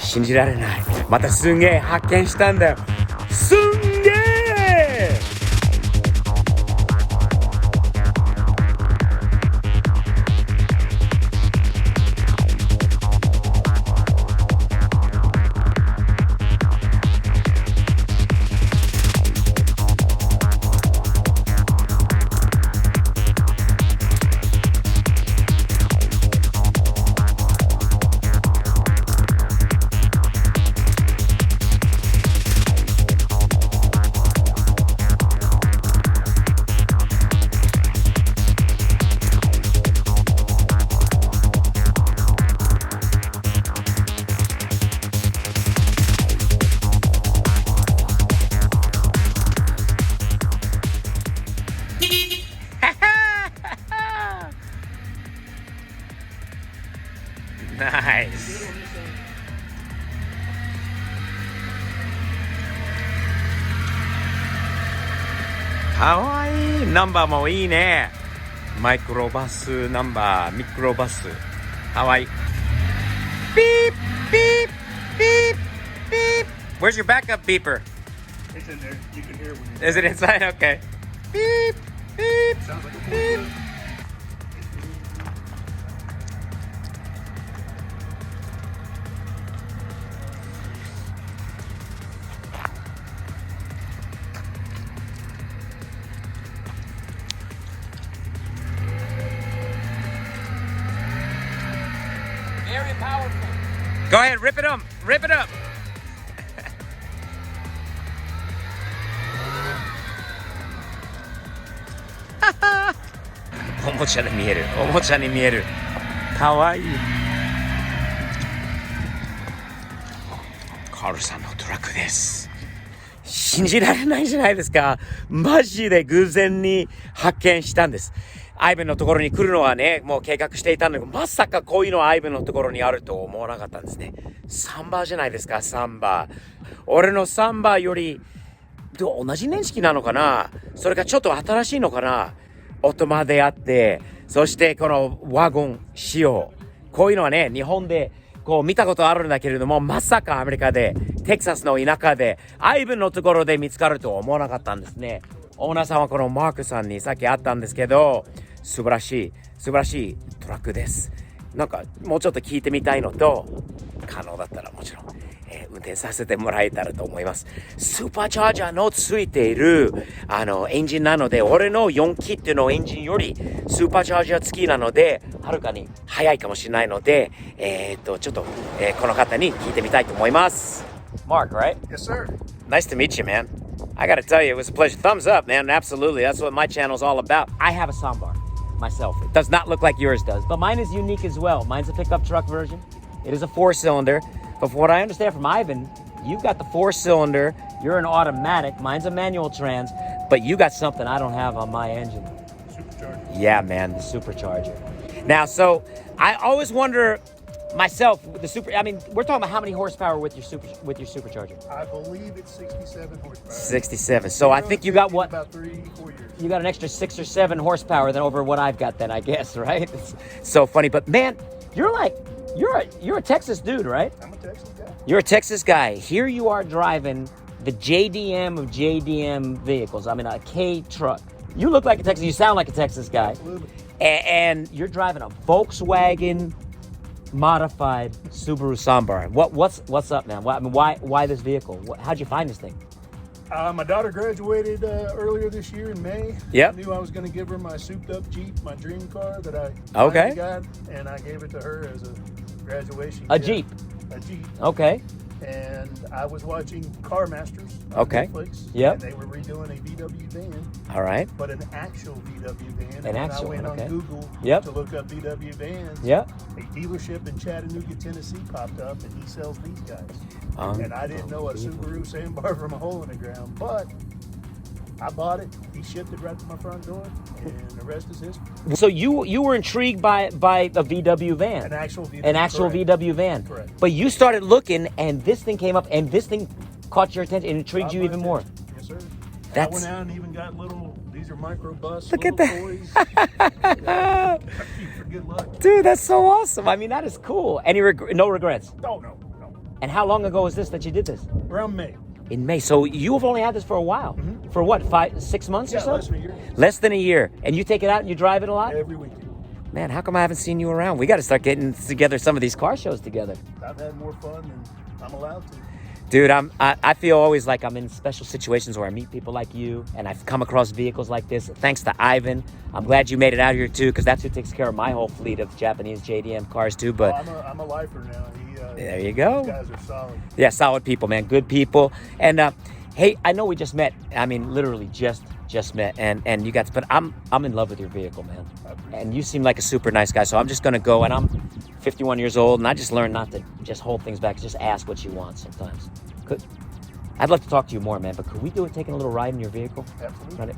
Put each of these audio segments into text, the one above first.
信じられない。またすんげえ発見したんだよ。すんげえナイス。かわいい。ナンバーもいいね。マイクロバスナンバー、ミクロバス。かわいい。ピーピーピーピー。Where's your backup beeper? It's in there. You can hear it when you. Is it inside? Okay. Beep beep. Sounds like a beep. forklift. Very powerful. Go ahead, rip it up. Rip it up. おもちゃに見える。おもちゃに見える。かわいい。カールさんのトラックです。信じられないじゃないですか。マジで偶然に発見したんです。アイブンのところに来るのはね、もう計画していたんだけど、まさかこういうのはアイブンのところにあると思わなかったんですね。サンバーじゃないですか、サンバー。俺のサンバーより、同じ年式なのかな？それかちょっと新しいのかな？オートマであって、そしてこのワゴン仕様。こういうのはね、日本でこう見たことあるんだけれども、まさかアメリカで、テキサスの田舎で、アイブンのところで見つかるとは思わなかったんですね。オーナーさんはこのマークさんにさっき会ったんですけど、素晴らしいトラックです。なんかもうちょっと聞いてみたいのと、可能だったらもちろん、運転させてもらえたらと思います。スーパーチャージャーのついているエンジンなので、俺の4気っていうのエンジンよりスーパーチャージャー付きなので、はるかに速いかもしれないので、ちょっと、この方に聞いてみたいと思います。Mark, right? Yes, sir. Nice to meet you, man. I gotta tell you, it was a pleasure. Thumbs up, man. Absolutely. That's what my channel's all about. I have a soundbar myself. It does not look like yours does, but mine is unique as well. Mine's a pickup truck version. It is a 4-cylinder. But from what I understand from Ivan, you've got the 4-cylinder. You're an automatic. Mine's a manual trans. But you got something I don't have on my engine. Supercharger. Yeah, man, the supercharger. Now, so I always wonder myself, we're talking about how many horsepower with your supercharger? I believe it's 67 horsepower. 67. So I think you got what? About 3-4 years. You got an extra 6 or 7 horsepower than over what I've got then, I guess, right? It's so funny. But man, you're a Texas dude, right? I'm a Texas guy. You're a Texas guy. Here you are driving the JDM of JDM vehicles. I mean, a K truck. You look like a Texas. You sound like a Texas guy. Absolutely. And you're driving a Volkswagen modified Subaru Sambar. What's up, man? Why this vehicle? How'd you find this thing? My daughter graduated earlier this year in May. Yep. I knew I was going to give her my souped-up Jeep, my dream car that I Okay. got, and I gave it to her as a graduation A gift. Jeep. A Jeep. Okay. And I was watching Car Masters on Okay. Netflix. Yep. And they were redoing a VW van, All right. but an actual VW van. An and actual I went one, okay. on Google Yep. to look up VW vans. Yep. A dealership in Chattanooga, Tennessee popped up, and he sells these guys. And I didn't know a Subaru Sambar from a hole in the ground, but I bought it. He shipped it right to my front door, and the rest is history. So you were intrigued by a VW van. An actual VW. An actual correct. VW van. Correct. But you started looking, and this thing came up, and this thing caught your attention and intrigued you even more. Yes, sir. That's- I went out and even got these are micro bus. Look at little that. toys. Yeah. For good luck. Dude, that's so awesome. I mean, that is cool. No regrets. Oh, no. And how long ago was this that you did this? Around May. In May. So you've only had this for a while. For what, 6 months or Yeah, so? less than a year. Less than a year. And you take it out and you drive it a lot? Every weekend. Man, how come I haven't seen you around? We got to start getting together some of these car shows together. I've had more fun than I'm allowed to. Dude, I feel always like I'm in special situations where I meet people like you, and I've come across vehicles like this. Thanks to Ivan. I'm glad you made it out here too, because that's who takes care of my whole fleet of Japanese JDM cars too. But I'm a lifer now. there you go. These guys are solid. Yeah, solid people, man. Good people. And hey, I know we just met. I mean, literally just met, and you got. But I'm in love with your vehicle, man. And you seem like a super nice guy. So I'm just gonna go, and I'm 51 years old, and I just learned not to just hold things back. Just ask what you want sometimes. I'd love to talk to you more, man. But could we do it taking a little ride in your vehicle? Absolutely.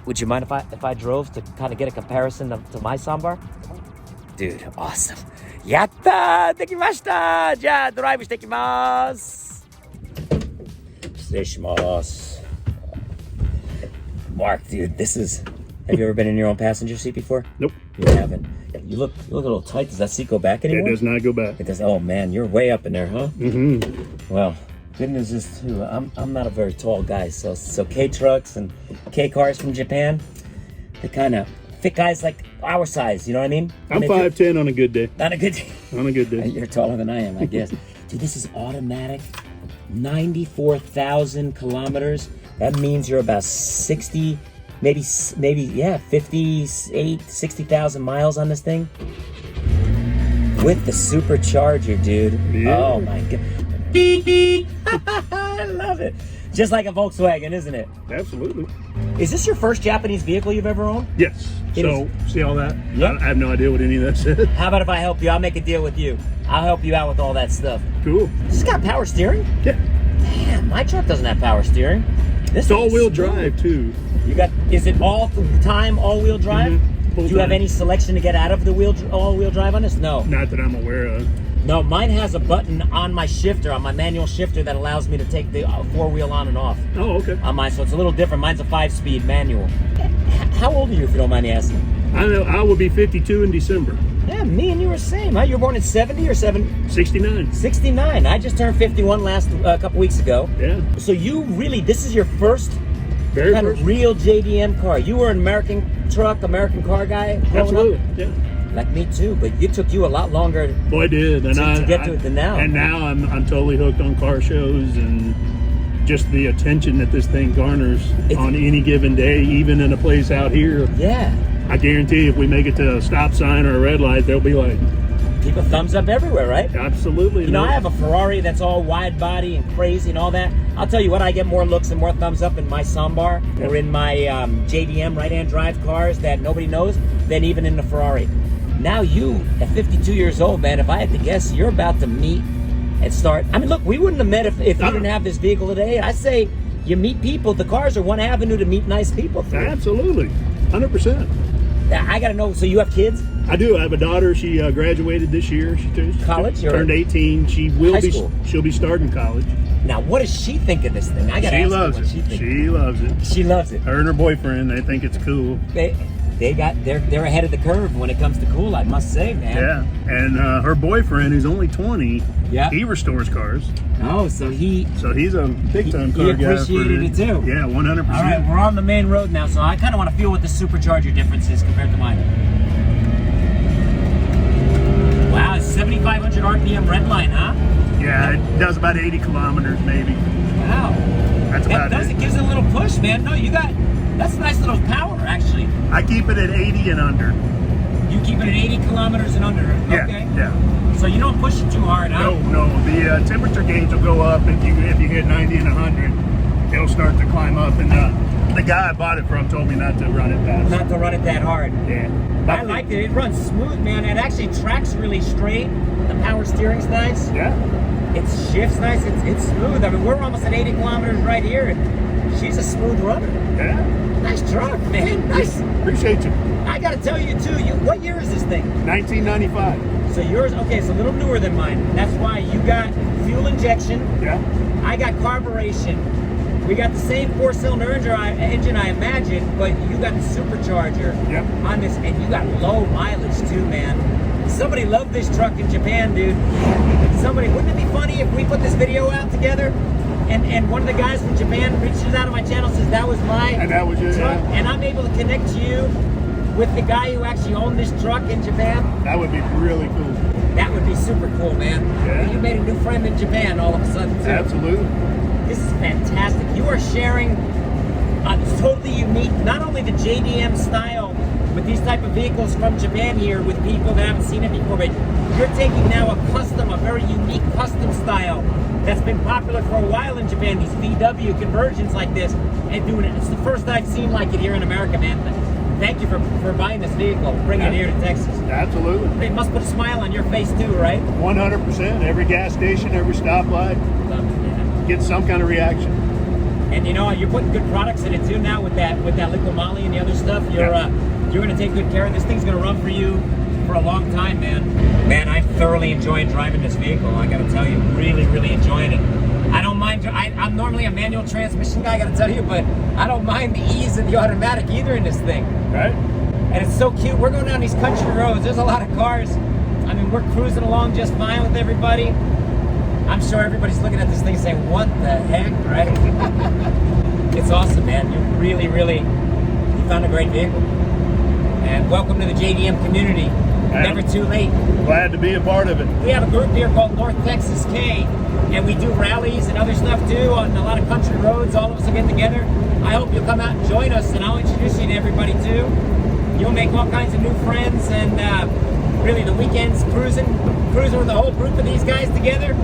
Would you mind if I drove to kind of get a comparison to my Sambar? Dude, awesome. やったーできましたじゃあドライブしてきます失礼します Mark, dude, this is... Have you ever been in your own passenger seat before? Nope. You haven't. You look a little tight. Does that seat go back anymore? It does not go back. It does. Oh, man, you're way up in there, huh? Mm-hmm. Well, good news is, too, I'm not a very tall guy, so K-trucks and K-cars from Japan, they kind of fit guys like our size, you know what I mean? I'm 5'10" on a good day. On a good day. On a good day. You're taller than I am, I guess. Dude, this is automatic. 94,000 kilometers. That means you're about 60, maybe, yeah, 58, 60,000 miles on this thing. With the supercharger, dude. Yeah. Oh, my God. I love it. Just like a Volkswagen, isn't it? Absolutely. Is this your first Japanese vehicle you've ever owned? Yes. It See all that? Yep. I have no idea what any of that said. How about if I help you? I'll make a deal with you. I'll help you out with all that stuff. Cool. This has got power steering? Yeah. Damn, my truck doesn't have power steering. This It's all-wheel is- drive, too. You got? Is it all time all-wheel drive? Full Do you have time. any selection to get out of the all-wheel drive on this? No. Not that I'm aware of. No, mine has a button on my shifter, on my manual shifter, that allows me to take the four-wheel on and off Oh, okay. on mine. So it's a little different. Mine's a 5-speed manual. How old are you, if you don't mind me asking? I know I will be 52 in December. Yeah, me and you were the same. Huh? You were born in 70 or 69. 69. I just turned 51 last couple weeks ago. Yeah. So you really, this is your first Very kind first. of real JDM car. You were an American truck, American car guy growing Absolutely. up? Yeah. Like me too, but it took you a lot longer. Boy, it did. And To get to it than now. And now I'm totally hooked on car shows and just the attention that this thing garners on any given day, even in a place out here. Yeah. I guarantee if we make it to a stop sign or a red light, they'll be like, People thumbs up everywhere, right? absolutely. You know, I have a Ferrari that's all wide body and crazy and all that. I'll tell you what, I get more looks and more thumbs up in my Sambar or in my JDM right-hand drive cars that nobody knows than even in the Ferrari. Now you, at 52 years old, man, if I had to guess, you're about to meet and start. I mean, look, we wouldn't have met if you didn't have this vehicle today. I say you meet people. The cars are one avenue to meet nice people through. Absolutely. 100%. I got to know, so you have kids? I do. I have a daughter. She graduated this year. She College or- turned 18. She will High be. school? She'll be starting college. Now, what does she think of this thing? I got to She ask her loves what it. she thinks. She loves it. She loves it. Her and her boyfriend, they think it's cool. They're ahead of the curve when it comes to cool, I must say, man. Yeah. And her boyfriend, who's only 20, Yeah. he restores cars. Oh, so he's a big time He car guy. appreciated it too. Yeah, 100%. All right, we're on the main road now, so I kind of want to feel what the supercharger difference is compared to mine. Wow, it's 7,500 RPM red line, huh? Yeah, it does about 80 kilometers maybe. Wow. That's That about does, it. it gives it a little push, man. No, that's a nice little power, actually. I keep it at 80 and under. You keep it at 80 kilometers and under. Yeah, Okay. yeah. So you don't push it too hard, huh? No. The temperature gauge will go up if you hit 90 and 100. It'll start to climb up. And the guy I bought it from told me not to run it fast. Not to run it that hard. Yeah. I like it. It runs smooth, man. It actually tracks really straight. The power steering's nice. Yeah. It shifts nice. It's smooth. I mean, we're almost at 80 kilometers right here, and she's a smooth runner. Yeah. Nice truck, man. Nice. Appreciate you. I gotta tell you too. What year is this thing? 1995. So yours, okay, it's a little newer than mine. That's why you got fuel injection. Yeah. I got carburation. We got the same 4-cylinder engine, I imagine, but you got the supercharger Yep. on this, and you got low mileage too, man. Somebody loved this truck in Japan, dude. Somebody, wouldn't it be funny if we put this video out together and one of the guys from Japan reaches out on my channel, says that was my And that was your truck, and I'm able to connect you with the guy who actually owned this truck in Japan? That would be really cool. That would be super cool, man. Yeah. You made a new friend in Japan all of a sudden, too. Absolutely. This is fantastic. You are sharing a totally unique, not only the JDM style with these type of vehicles from Japan here with people that haven't seen it before, but you're taking now a very unique custom style that's been popular for a while in Japan, these VW conversions like this, and doing it. It's the first I've seen like it here in America, man. Thank you for buying this vehicle, bringing it here to Texas. Absolutely. It must put a smile on your face too, right? 100%. Every gas station, every stoplight, get some kind of reaction. And you know, you're putting good products in it too now with that liquid moly and the other stuff. You're going to take good care of this. Thing's going to run for you for a long time, man. Man, I thoroughly enjoyed driving this vehicle. I got to tell you, really, really enjoying it. I don't mind. I'm normally a manual transmission guy, I got to tell you, but I don't mind the ease of the automatic either in this thing. Right? And it's so cute. We're going down these country roads. There's a lot of cars. I mean, we're cruising along just fine with everybody. I'm sure everybody's looking at this thing saying, what the heck, right? It's awesome, man. You really, really, you found a great vehicle. And welcome to the JDM community. Never too late. Glad to be a part of it. We have a group here called North Texas K, and we do rallies and other stuff too on a lot of country roads. All of us will get together. I hope you'll come out and join us, and I'll introduce you to everybody too. You'll make all kinds of new friends, and really the weekends cruising with a whole group of these guys together.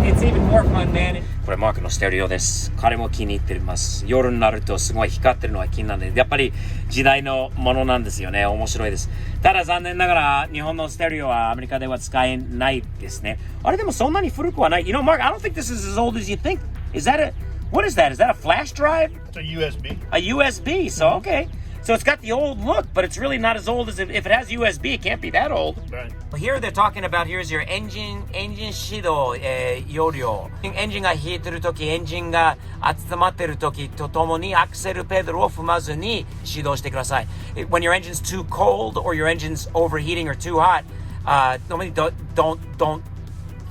It's even more fun, man. これマークのステレオです。彼も気に入ってます。夜になるとすごい光ってるのが気になるんで、やっぱり時代のものなんですよね。面白いです。ただ残念ながら日本のステレオはアメリカでは使えないですね。あれでもそんなに古くはない。You know, Mark, I don't think this is as old as you think. What is that? Is that a flash drive? It's a USB. A USB, so okay. So it's got the old look, but it's really not as old as if it has USB, it can't be that old. Right. Well, here they're talking about, here's your engine 始動、容量。エンジンが冷えてるとき、エンジンが温まってるときとともにアクセルペダルを踏まずに始動してください。When your engine's too cold or your engine's overheating or too hot, don't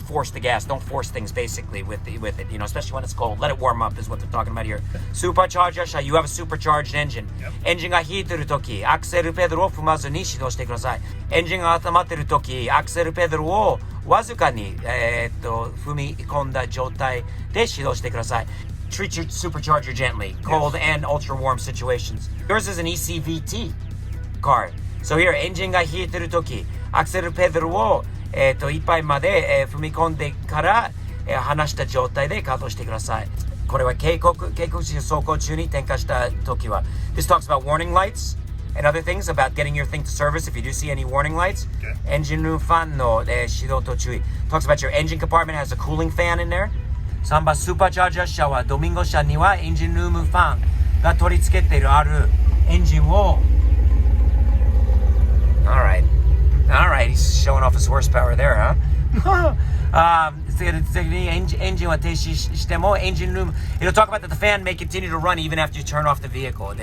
force the gas. Don't force things basically with it, you know, especially when it's cold. Let it warm up is what they're talking about here. Supercharger, you have a supercharged engine. Yep. エンジンが冷えてるとき、アクセルペダルを踏まずに始動してください。エンジンが温まってるとき、アクセルペダルをわずかに、踏み込んだ状態で始動してください。Treat your supercharger gently, cold and ultra warm situations. Yours is an ECVT car. So here, エンジンが冷えてるとき、アクセルペダルをいっぱいまで、踏み込んでから、離した状態で稼働してください。これは警告時走行中に点火した時は。This talks about warning lights and other things about getting your thing to service if you do see any warning lights. Okay. エンジンルームファンの、始動と注意。Talks about your engine compartment has a cooling fan in there. 3番スーパーチャージャー車はドミンゴ車にはエンジンルームファンが取り付けているあるエンジンを。Alright, he's showing off his horsepower there, huh? エンジンは停止してもエンジンルーム It'll talk about that the fan may continue to run even after you turn off the vehicle.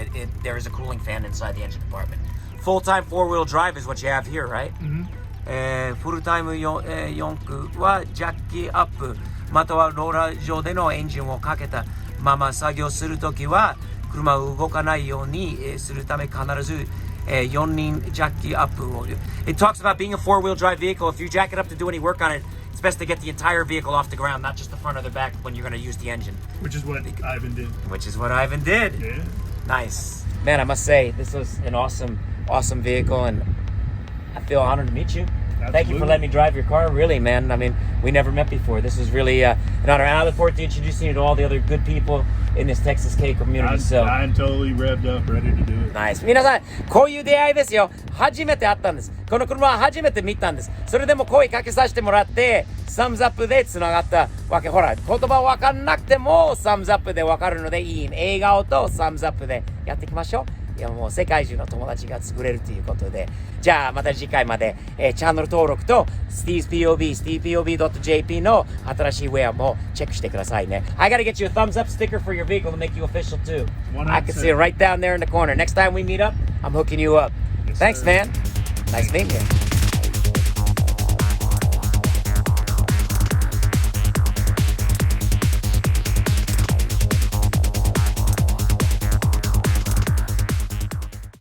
There is a cooling fan inside the engine compartment. Full-time four-wheel drive is what you have here, right? Mm-hmm. フルタイム4駆はジャッキアップまたはローラー上でのエンジンをかけたまま作業するときは車を動かないようにするため必ず4人ジャッキアップを It talks about being a four-wheel drive vehicle. If you jack it up to do any work on it, it's best to get the entire vehicle off the ground, not just the front or the back when you're going to use the engine. Which is what Ivan did. Yeah. Nice. Man, I must say, this was an awesome vehicle, and I feel honored to meet you. Absolutely. Thank you for letting me drive your car. Really, man. I mean, we never met before. This was really an honor. And I look forward to introducing you to all the other good people in this Texas K community. I'm totally revved up, ready to do it. Nice. 皆さん、こういう出会いですよ。初めて会ったんです。この車は初めて見たんです。それでも声かけさせてもらって、サムズアップでつながったわけ。ほら、言葉わかんなくてもサムズアップでわかるのでいい。笑顔とサムズアップでやっていきましょう。いやもう世界中の友達が作れるということで、じゃあまた次回まで、チャンネル登録と Steve'sPOV、Steve'sPOV.jp の新しいウェアもチェックしてくださいね。I gotta get you a thumbs up sticker for your vehicle to make you official too. 100%. I can see it right down there in the corner. Next time we meet up, I'm hooking you up. Yes, Thanks, sir. Man. Nice meeting you.